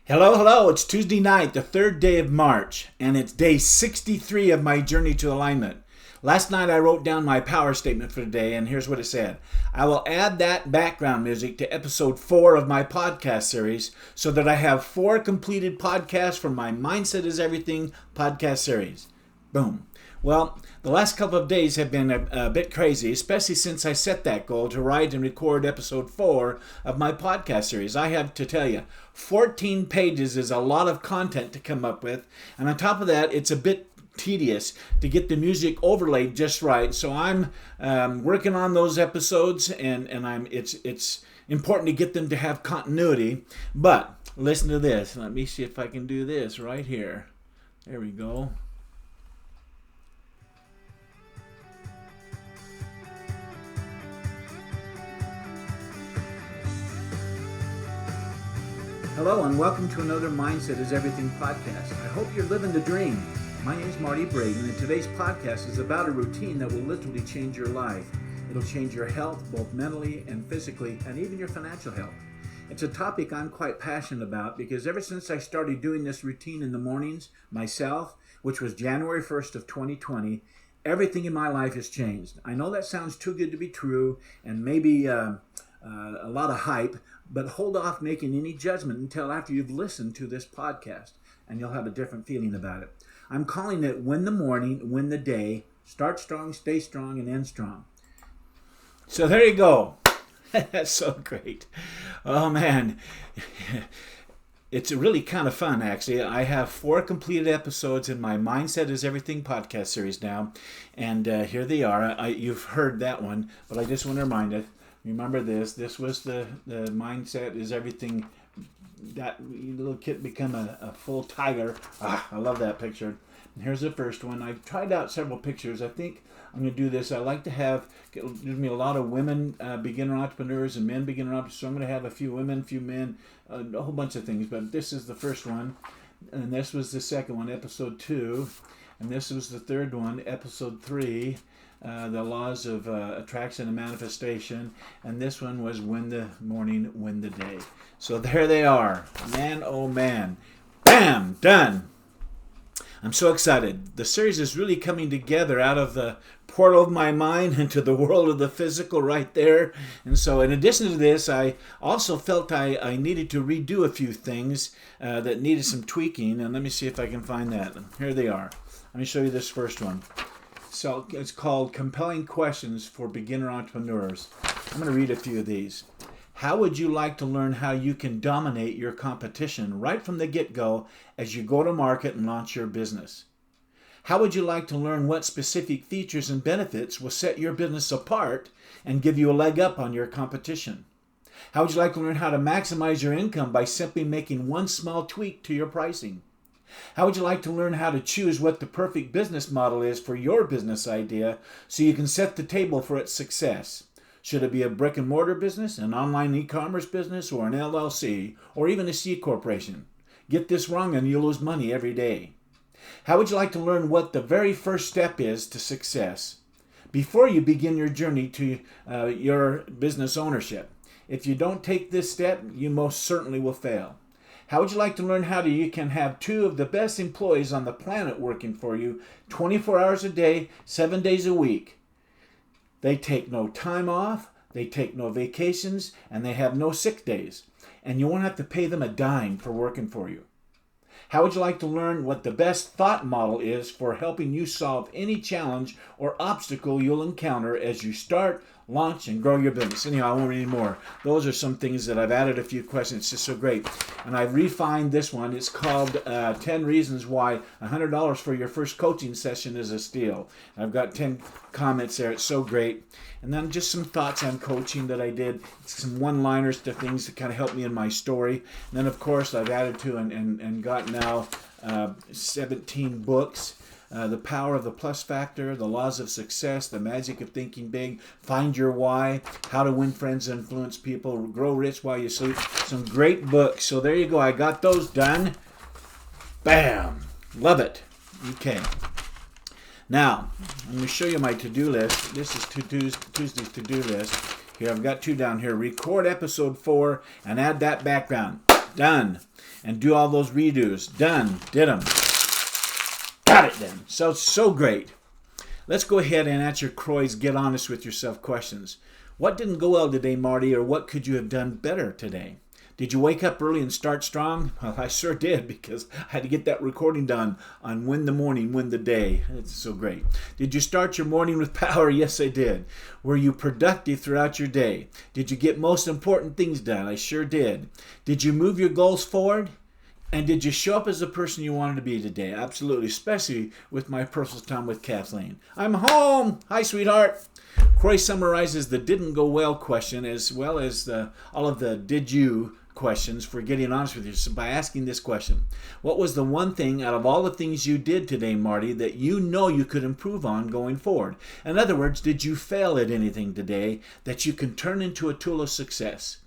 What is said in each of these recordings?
Hello, hello. It's Tuesday night, the third day of March, and it's day 63 of my journey to alignment. Last night I wrote down my power statement for today, and here's what it said. I will add that background music to episode 4 of my podcast series so that I have 4 completed podcasts for my Mindset is Everything podcast series. Boom. Well, the last couple of days have been a bit crazy, especially since I set that goal to write and record episode 4 of my podcast series. I have to tell you, 14 pages is a lot of content to come up with, and on top of that, it's a bit tedious to get the music overlaid just right. So I'm working on those episodes, and it's important to get them to have continuity. But listen to this. Let me see if I can do this right here. There we go. Hello and welcome to another Mindset is Everything podcast. I hope you're living the dream. My name is Marty Braden, and today's podcast is about a routine that will literally change your life. It'll change your health, both mentally and physically, and even your financial health. It's a topic I'm quite passionate about because ever since I started doing this routine in the mornings myself, which was January 1st of 2020, everything in my life has changed. I know that sounds too good to be true and maybe a lot of hype, but hold off making any judgment until after you've listened to this podcast, and you'll have a different feeling about it. I'm calling it Win the Morning, Win the Day, Start Strong, Stay Strong, and End Strong. So there you go. That's so great. Oh, man. It's really kind of fun, actually. I have 4 completed episodes in my Mindset is Everything podcast series now, and here they are. You've heard that one, but I just want to remind you, remember this. This was the Mindset is Everything. That little kid become a full tiger. I love that picture. And here's the first one. I've tried out several pictures. I think I'm going to do this. I like to have, there's me a lot of women beginner entrepreneurs and men beginner entrepreneurs. So I'm going to have a few women, a few men, a whole bunch of things. But this is the first one. And this was the second one, episode 2. And this was the third one, episode 3. The laws of attraction and manifestation, and this one was Win the Morning, Win the Day. So there they are. Man, oh man. Bam! Done! I'm so excited. The series is really coming together out of the portal of my mind into the world of the physical right there. And so in addition to this, I also felt I needed to redo a few things that needed some tweaking. And let me see if I can find that. Here they are. Let me show you this first one. So it's called Compelling Questions for Beginner Entrepreneurs. I'm going to read a few of these. How would you like to learn how you can dominate your competition right from the get-go as you go to market and launch your business? How would you like to learn what specific features and benefits will set your business apart and give you a leg up on your competition? How would you like to learn how to maximize your income by simply making one small tweak to your pricing? How would you like to learn how to choose what the perfect business model is for your business idea so you can set the table for its success? Should it be a brick and mortar business, an online e-commerce business, or an LLC, or even a C corporation? Get this wrong and you'll lose money every day. How would you like to learn what the very first step is to success before you begin your journey to your business ownership? If you don't take this step, you most certainly will fail. How would you like to learn how you can have 2 of the best employees on the planet working for you 24 hours a day, 7 days a week? They take no time off, they take no vacations, and they have no sick days. And you won't have to pay them a dime for working for you. How would you like to learn what the best thought model is for helping you solve any challenge or obstacle you'll encounter as you start, launch, and grow your business? Anyhow, I won't read any more. Those are some things that I've added a few questions. It's just so great. And I've refined this one. It's called 10 Reasons Why $100 for Your First Coaching Session is a Steal. I've got 10 comments there. It's so great. And then just some thoughts on coaching that I did. Some one-liners to things that kind of help me in my story. And then, of course, I've added to and got now 17 books. The Power of the Plus Factor, The Laws of Success, The Magic of Thinking Big, Find Your Why, How to Win Friends and Influence People, Grow Rich While You Sleep. Some great books. So there you go. I got those done. Bam. Love it. Okay. Now, I'm going to show you my to-do list. This is Tuesday's to-do list. Here, I've got 2 down here. Record episode 4 and add that background. Done. And do all those redos. Done. Did them. Got it done. So great. Let's go ahead and answer Croy's Get Honest with Yourself questions. What didn't go well today, Marty, or what could you have done better today? Did you wake up early and start strong? Well, I sure did, because I had to get that recording done on Win the Morning, Win the Day. It's so great. Did you start your morning with power? Yes, I did. Were you productive throughout your day? Did you get most important things done? I sure did. Did you move your goals forward? And did you show up as the person you wanted to be today? Absolutely, especially with my personal time with Kathleen. I'm home. Hi, sweetheart. Croy summarizes the didn't go well question as well as all of the did you questions for Getting Honest with You by asking this question. What was the one thing out of all the things you did today, Marty, that you know you could improve on going forward? In other words, did you fail at anything today that you can turn into a tool of success?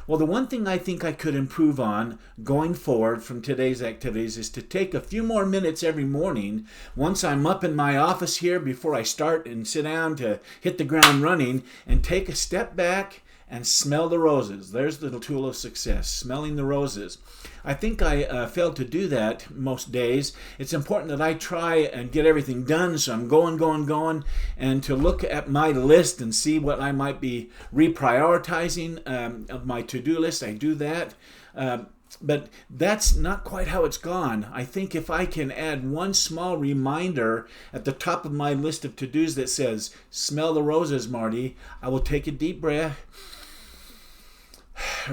Well, the one thing I think I could improve on going forward from today's activities is to take a few more minutes every morning once I'm up in my office here before I start and sit down to hit the ground running and take a step back and smell the roses. There's the tool of success, smelling the roses. I think I failed to do that most days. It's important that I try and get everything done, so I'm going, and to look at my list and see what I might be reprioritizing of my to-do list. I do that. But that's not quite how it's gone. I think if I can add one small reminder at the top of my list of to-dos that says, smell the roses, Marty, I will take a deep breath,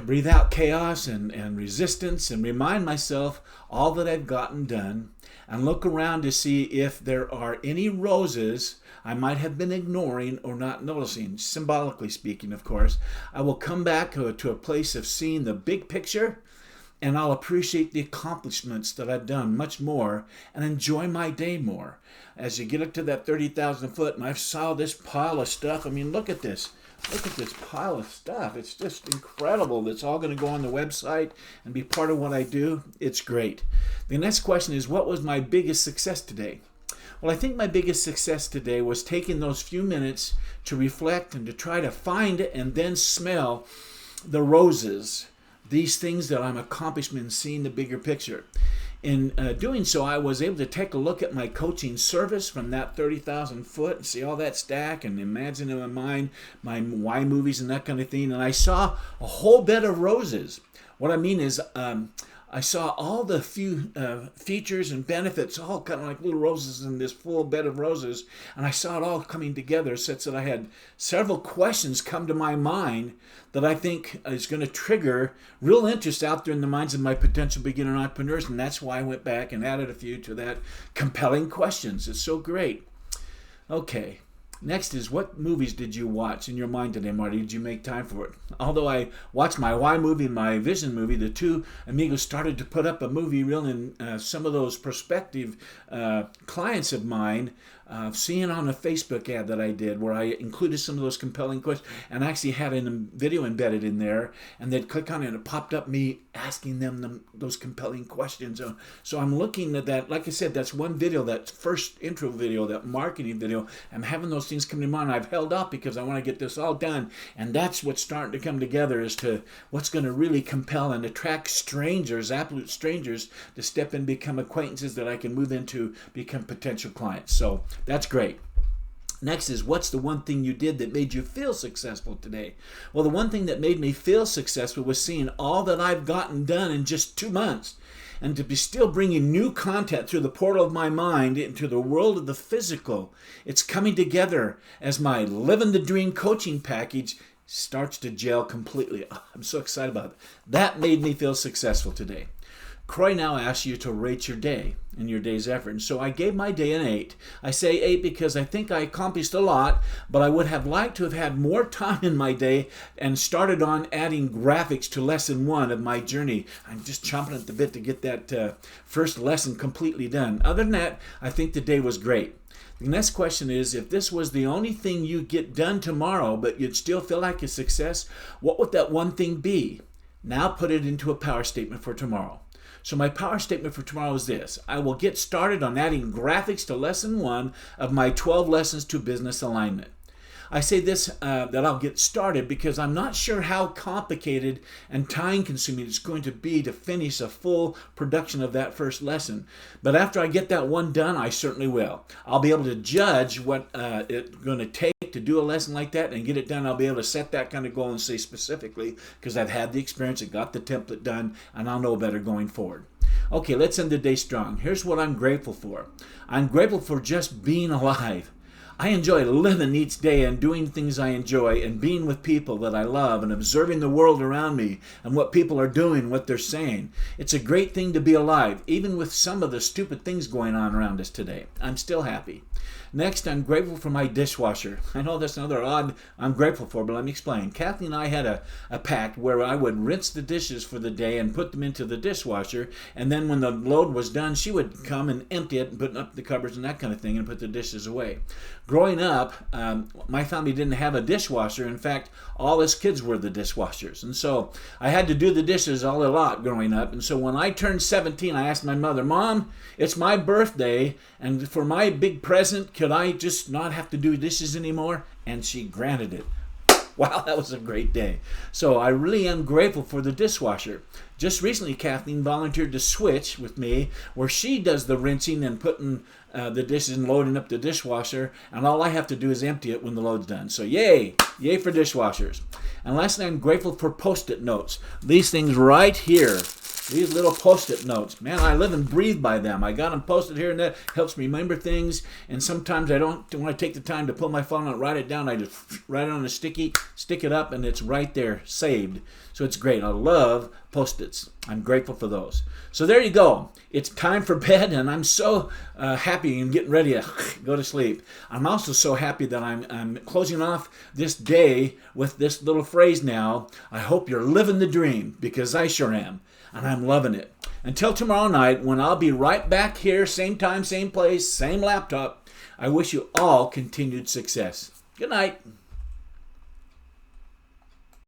breathe out chaos and resistance, and remind myself all that I've gotten done, and look around to see if there are any roses I might have been ignoring or not noticing. Symbolically speaking, of course. I will come back to a place of seeing the big picture, and I'll appreciate the accomplishments that I've done much more and enjoy my day more. As you get up to that 30,000 foot, and I saw this pile of stuff. I mean, look at this. Look at this pile of stuff. It's just incredible. It's all going to go on the website and be part of what I do. It's great. The next question is, what was my biggest success today? Well, I think my biggest success today was taking those few minutes to reflect and to try to find and then smell the roses, these things that I'm accomplishing and seeing the bigger picture. In doing so, I was able to take a look at my coaching service from that 30,000 foot and see all that stack and imagine in my mind my why movies and that kind of thing. And I saw a whole bed of roses. What I mean is I saw all the few features and benefits, all kind of like little roses in this full bed of roses. And I saw it all coming together such that I had several questions come to my mind that I think is going to trigger real interest out there in the minds of my potential beginner entrepreneurs. And that's why I went back and added a few to that compelling questions. It's so great. Okay. Next is, what movies did you watch in your mind today, Marty? Did you make time for it? Although I watched my Why movie and my Vision movie, the two amigos started to put up a movie reel, and some of those prospective clients of mine seeing on a Facebook ad that I did where I included some of those compelling questions and actually had a video embedded in there, and they'd click on it and it popped up me asking them those compelling questions. So I'm looking at that. Like I said, that's one video, that first intro video, that marketing video. I'm having those things come to mind. I've held up because I want to get this all done, and that's what's starting to come together as to what's going to really compel and attract strangers, absolute strangers, to step in, become acquaintances that I can move into, become potential clients. So that's great. Next is, what's the one thing you did that made you feel successful today? Well, the one thing that made me feel successful was seeing all that I've gotten done in just 2 months, and to be still bringing new content through the portal of my mind into the world of the physical. It's coming together as my Living the Dream coaching package starts to gel completely. Oh, I'm so excited about it. That made me feel successful today. Croy now asks you to rate your day and your day's effort. And so I gave my day an 8. I say 8 because I think I accomplished a lot, but I would have liked to have had more time in my day and started on adding graphics to lesson 1 of my journey. I'm just chomping at the bit to get that first lesson completely done. Other than that, I think the day was great. The next question is, if this was the only thing you get done tomorrow, but you'd still feel like a success, what would that one thing be? Now put it into a power statement for tomorrow. So my power statement for tomorrow is this: I will get started on adding graphics to lesson 1 of my 12 lessons to business alignment. I say this, that I'll get started because I'm not sure how complicated and time-consuming it's going to be to finish a full production of that first lesson. But after I get that one done, I certainly will. I'll be able to judge what it's going to take to do a lesson like that and get it done. I'll be able to set that kind of goal and say specifically, because I've had the experience and got the template done, and I'll know better going forward. Okay, let's end the day strong. Here's what I'm grateful for. I'm grateful for just being alive. I enjoy living each day and doing things I enjoy and being with people that I love and observing the world around me and what people are doing, what they're saying. It's a great thing to be alive, even with some of the stupid things going on around us today. I'm still happy. Next, I'm grateful for my dishwasher. I know that's another odd I'm grateful for, but let me explain. Kathy and I had a pact where I would rinse the dishes for the day and put them into the dishwasher, and then when the load was done, she would come and empty it and put up the cupboards and that kind of thing and put the dishes away. Growing up, my family didn't have a dishwasher. In fact, all us kids were the dishwashers. And so I had to do the dishes a lot growing up. And so when I turned 17, I asked my mother, Mom, it's my birthday, and for my big present, could I just not have to do dishes anymore? And she granted it. Wow, that was a great day. So I really am grateful for the dishwasher. Just recently, Kathleen volunteered to switch with me, where she does the rinsing and putting the dishes and loading up the dishwasher, and all I have to do is empty it when the load's done. So yay for dishwashers. And lastly, I'm grateful for Post-it notes. These things right here. These little Post-it notes. Man, I live and breathe by them. I got them posted here and that. Helps me remember things. And sometimes I don't want to take the time to pull my phone out and write it down. I just write it on a sticky, stick it up, and it's right there, saved. So it's great. I love Post-its. I'm grateful for those. So there you go. It's time for bed, and I'm so happy and getting ready to go to sleep. I'm also so happy that I'm closing off this day with this little phrase now. I hope you're living the dream, because I sure am. And I'm loving it. Until tomorrow night, when I'll be right back here, same time, same place, same laptop, I wish you all continued success. Good night.